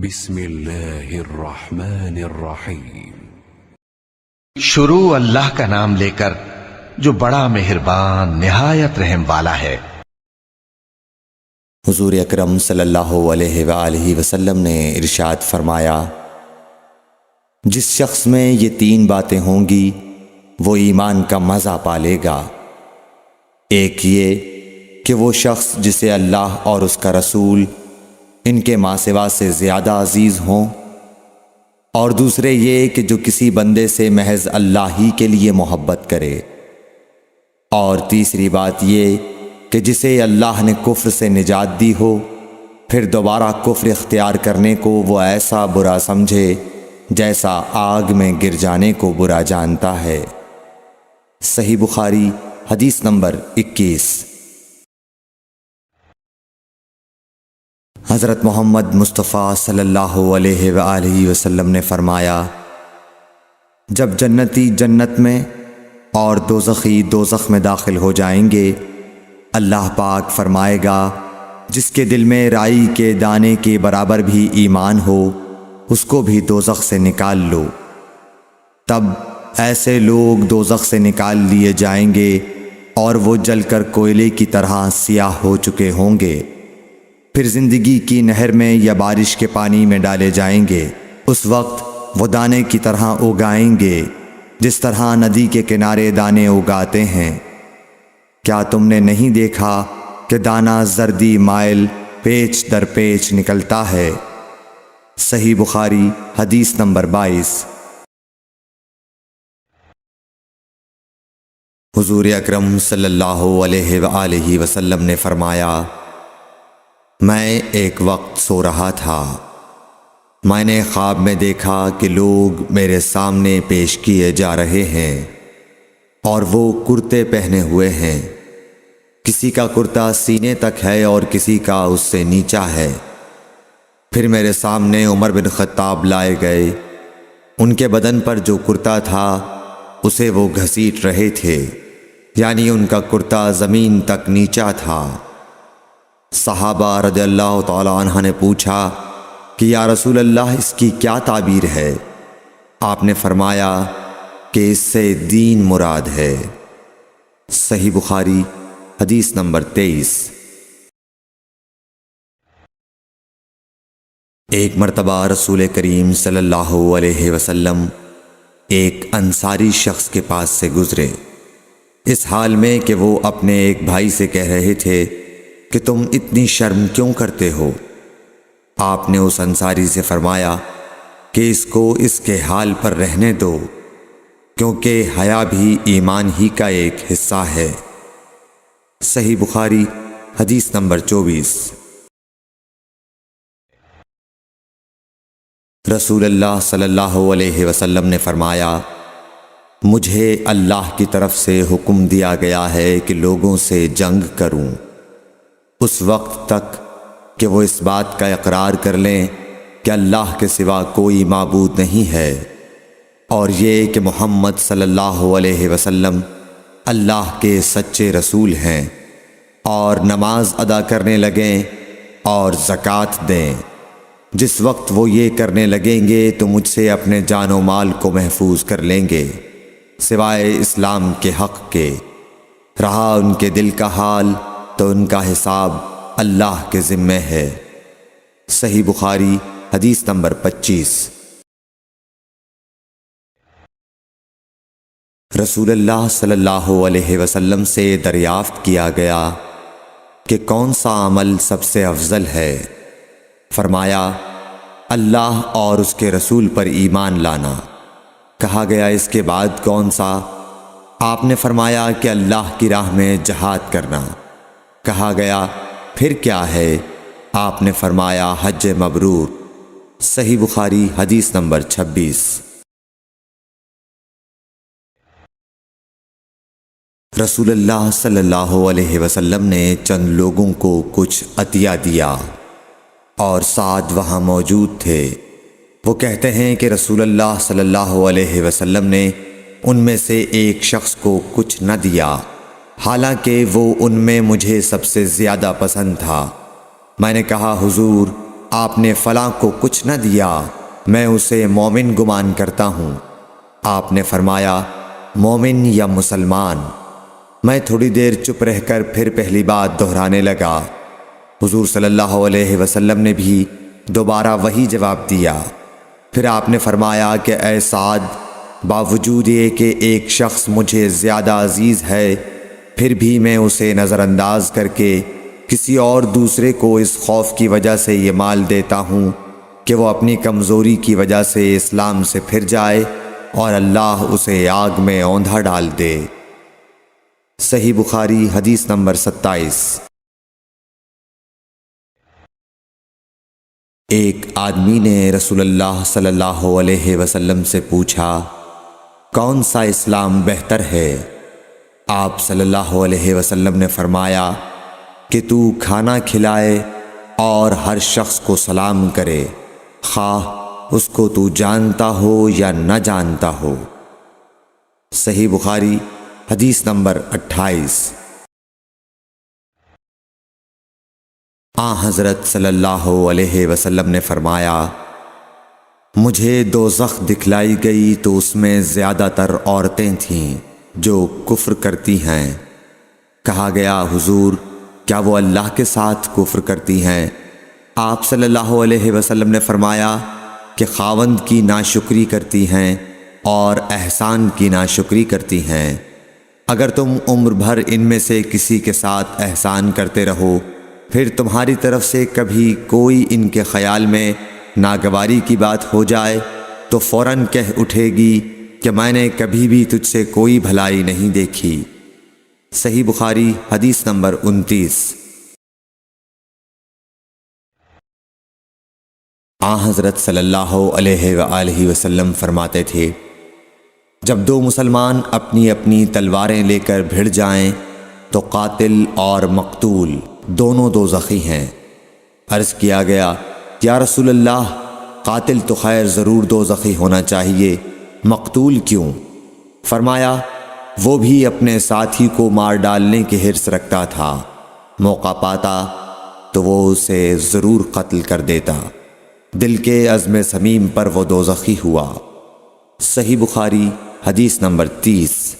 بسم اللہ الرحمن الرحیم۔ شروع اللہ کا نام لے کر جو بڑا مہربان نہایت رحم والا ہے۔ حضور اکرم صلی اللہ علیہ وآلہ وسلم نے ارشاد فرمایا، جس شخص میں یہ 3 باتیں ہوں گی وہ ایمان کا مزہ پالے گا۔ ایک یہ کہ وہ شخص جسے اللہ اور اس کا رسول ان کے ماں سوا سے زیادہ عزیز ہوں، اور دوسرے یہ کہ جو کسی بندے سے محض اللہ ہی کے لیے محبت کرے، اور تیسری بات یہ کہ جسے اللہ نے کفر سے نجات دی ہو پھر دوبارہ کفر اختیار کرنے کو وہ ایسا برا سمجھے جیسا آگ میں گر جانے کو برا جانتا ہے۔ صحیح بخاری حدیث نمبر 21۔ حضرت محمد مصطفیٰ صلی اللہ علیہ وآلہ وسلم نے فرمایا، جب جنتی جنت میں اور دوزخی دوزخ میں داخل ہو جائیں گے، اللہ پاک فرمائے گا جس کے دل میں رائی کے دانے کے برابر بھی ایمان ہو اس کو بھی دوزخ سے نکال لو۔ تب ایسے لوگ دوزخ سے نکال لیے جائیں گے اور وہ جل کر کوئلے کی طرح سیاہ ہو چکے ہوں گے، پھر زندگی کی نہر میں یا بارش کے پانی میں ڈالے جائیں گے۔ اس وقت وہ دانے کی طرح اگائیں گے جس طرح ندی کے کنارے دانے اگاتے ہیں۔ کیا تم نے نہیں دیکھا کہ دانہ زردی مائل پیچ در پیچ نکلتا ہے؟ صحیح بخاری حدیث نمبر 22۔ حضور اکرم صلی اللہ علیہ وآلہ وسلم نے فرمایا، میں ایک وقت سو رہا تھا، میں نے خواب میں دیکھا کہ لوگ میرے سامنے پیش کیے جا رہے ہیں اور وہ کرتے پہنے ہوئے ہیں، کسی کا کرتا سینے تک ہے اور کسی کا اس سے نیچا ہے۔ پھر میرے سامنے عمر بن خطاب لائے گئے، ان کے بدن پر جو کرتا تھا اسے وہ گھسیٹ رہے تھے، یعنی ان کا کرتا زمین تک نیچا تھا۔ صحابہ رضی اللہ تعالی عنہ نے پوچھا کہ یا رسول اللہ اس کی کیا تعبیر ہے؟ آپ نے فرمایا کہ اس سے دین مراد ہے۔ صحیح بخاری حدیث نمبر 23۔ ایک مرتبہ رسول کریم صلی اللہ علیہ وسلم ایک انصاری شخص کے پاس سے گزرے، اس حال میں کہ وہ اپنے ایک بھائی سے کہہ رہے تھے کہ تم اتنی شرم کیوں کرتے ہو؟ آپ نے اس انصاری سے فرمایا کہ اس کو اس کے حال پر رہنے دو، کیونکہ حیا بھی ایمان ہی کا ایک حصہ ہے۔ صحیح بخاری حدیث نمبر 24۔ رسول اللہ صلی اللہ علیہ وسلم نے فرمایا، مجھے اللہ کی طرف سے حکم دیا گیا ہے کہ لوگوں سے جنگ کروں اس وقت تک کہ وہ اس بات کا اقرار کر لیں کہ اللہ کے سوا کوئی معبود نہیں ہے، اور یہ کہ محمد صلی اللہ علیہ وسلم اللہ کے سچے رسول ہیں، اور نماز ادا کرنے لگیں اور زکوٰۃ دیں۔ جس وقت وہ یہ کرنے لگیں گے تو مجھ سے اپنے جان و مال کو محفوظ کر لیں گے سوائے اسلام کے حق کے۔ رہا ان کے دل کا حال تو ان کا حساب اللہ کے ذمے ہے۔ صحیح بخاری حدیث نمبر 25۔ رسول اللہ صلی اللہ علیہ وسلم سے دریافت کیا گیا کہ کون سا عمل سب سے افضل ہے؟ فرمایا، اللہ اور اس کے رسول پر ایمان لانا۔ کہا گیا اس کے بعد کون سا؟ آپ نے فرمایا کہ اللہ کی راہ میں جہاد کرنا۔ کہا گیا پھر کیا ہے؟ آپ نے فرمایا حج مبرور۔ صحیح بخاری حدیث نمبر 26۔ رسول اللہ صلی اللہ علیہ وسلم نے چند لوگوں کو کچھ عطیہ دیا اور سعد وہاں موجود تھے۔ وہ کہتے ہیں کہ رسول اللہ صلی اللہ علیہ وسلم نے ان میں سے ایک شخص کو کچھ نہ دیا، حالانکہ وہ ان میں مجھے سب سے زیادہ پسند تھا۔ میں نے کہا حضور آپ نے فلاں کو کچھ نہ دیا، میں اسے مومن گمان کرتا ہوں۔ آپ نے فرمایا مومن یا مسلمان؟ میں تھوڑی دیر چپ رہ کر پھر پہلی بات دہرانے لگا۔ حضور صلی اللہ علیہ وسلم نے بھی دوبارہ وہی جواب دیا۔ پھر آپ نے فرمایا کہ اے سعد، باوجود یہ کہ ایک شخص مجھے زیادہ عزیز ہے، پھر بھی میں اسے نظر انداز کر کے کسی اور دوسرے کو اس خوف کی وجہ سے یہ مال دیتا ہوں کہ وہ اپنی کمزوری کی وجہ سے اسلام سے پھر جائے اور اللہ اسے آگ میں اوندھا ڈال دے۔ صحیح بخاری حدیث نمبر 27۔ ایک آدمی نے رسول اللہ صلی اللہ علیہ وسلم سے پوچھا کون سا اسلام بہتر ہے؟ آپ صلی اللہ علیہ وسلم نے فرمایا کہ تو کھانا کھلائے اور ہر شخص کو سلام کرے، خواہ اس کو تو جانتا ہو یا نہ جانتا ہو۔ صحیح بخاری حدیث نمبر 28۔ آن حضرت صلی اللہ علیہ وسلم نے فرمایا مجھے دوزخ دکھلائی گئی تو اس میں زیادہ تر عورتیں تھیں جو کفر کرتی ہیں۔ کہا گیا حضور کیا وہ اللہ کے ساتھ کفر کرتی ہیں؟ آپ صلی اللہ علیہ وسلم نے فرمایا کہ خاوند کی ناشکری کرتی ہیں اور احسان کی ناشکری کرتی ہیں۔ اگر تم عمر بھر ان میں سے کسی کے ساتھ احسان کرتے رہو، پھر تمہاری طرف سے کبھی کوئی ان کے خیال میں ناگواری کی بات ہو جائے تو فوراً کہہ اٹھے گی کہ میں نے کبھی بھی تجھ سے کوئی بھلائی نہیں دیکھی۔ صحیح بخاری حدیث نمبر 29۔ آن حضرت صلی اللہ علیہ وآلہ وسلم فرماتے تھے جب دو مسلمان اپنی اپنی تلواریں لے کر بھڑ جائیں تو قاتل اور مقتول دونوں دوزخی ہیں۔ عرض کیا گیا یا رسول اللہ، قاتل تو خیر ضرور دوزخی ہونا چاہیے، مقتول کیوں؟ فرمایا وہ بھی اپنے ساتھی کو مار ڈالنے کی حرص رکھتا تھا، موقع پاتا تو وہ اسے ضرور قتل کر دیتا، دل کے عزم صمیم پر وہ دوزخی ہوا۔ صحیح بخاری حدیث نمبر 30۔